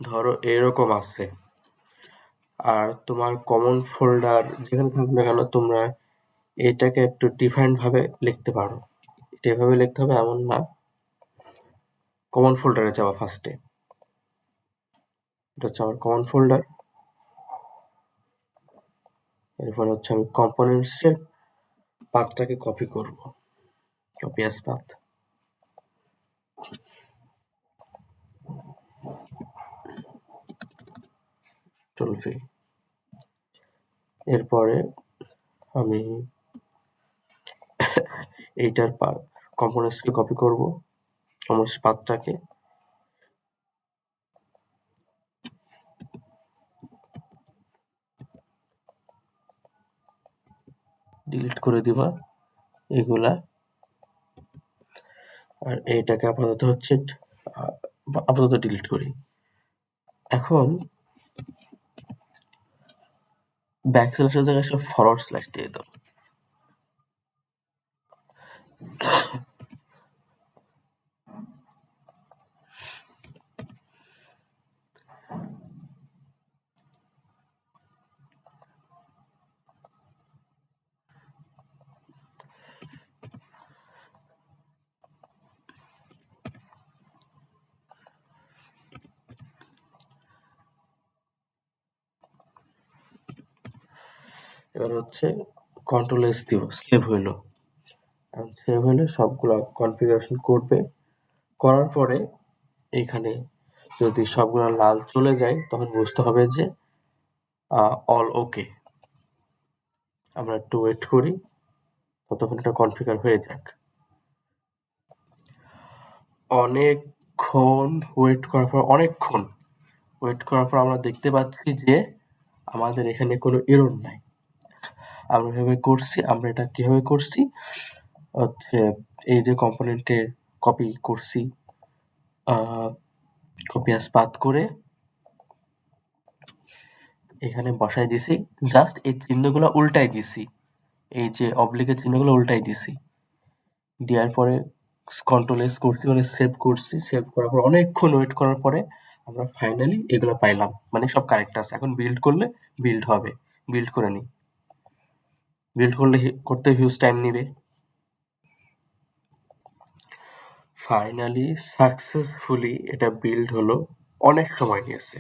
ধরো এরকম আছে, আর তোমার কমন ফোল্ডার যেখানে থাকবে না কেন তোমরা এটাকে একটু ডিফারেন্ট ভাবে লিখতে পারো। এটা এভাবে লিখতে হবে এমন না, কমন ফোল্ডারে যাওয়া ফার্স্টে। এটা হচ্ছে আমার কমন ফোল্ডার। এরপরে হচ্ছে আমি কম্পোনেন্টসের পাথটাকে কপি করব, কপি অ্যাজ পাথ। টুলফ্রি। এরপরে আমি এইটার কম্পোনেন্টসকে কপি করব, কম্পোনেন্টস পাথটাকে। ডিলিট করে দিবা এগুলা, আর এইটাকে আপাতত ডিলিট করি। এখন ব্যাকস্ল্যাশের জায়গায় সব ফরওয়ার্ড স্ল্যাশ দিয়ে দাও। এবার হচ্ছে কন্ট্রোল এস দিব, সেভ হইলো। সেভ হইলে সবগুলো কনফিগারেশন করবে, করার পরে এইখানে যদি সবগুলো লাল চলে যায় তখন বুঝতে হবে যে অল ওকে। আমরা একটু ওয়েট করি, ততক্ষণ এটা কনফিগার হয়ে যাক। অনেকক্ষণ ওয়েট করার পর আমরা দেখতে পাচ্ছি যে আমাদের এখানে কোনো এরর নাই। আমরা এটা কিভাবে করছি হচ্ছে, এই যে কম্পোনেন্টের কপি করছি, কপি অ্যাজ পাথ করে এখানে বসাই দিছি, জাস্ট এই চিহ্নগুলো উল্টাই দিছি, এই যে অবলিকের চিহ্নগুলো উল্টাই দিছি। দেওয়ার পরে কন্ট্রোল এস করছি, মানে সেভ করছি। সেভ করার পর অনেকক্ষণ ওয়েট করার পরে আমরা ফাইনালি এগুলো পাইলাম, মানে সব কারেক্ট আছে। এখন বিল্ড করলে বিল্ড হবে। বিল্ড করে নিই। বিল্ড করতে হিউজ টাইম নিবে। ফাইনালি সাকসেসফুলি এটা বিল্ড হলো, অনেক সময় নিয়েছে।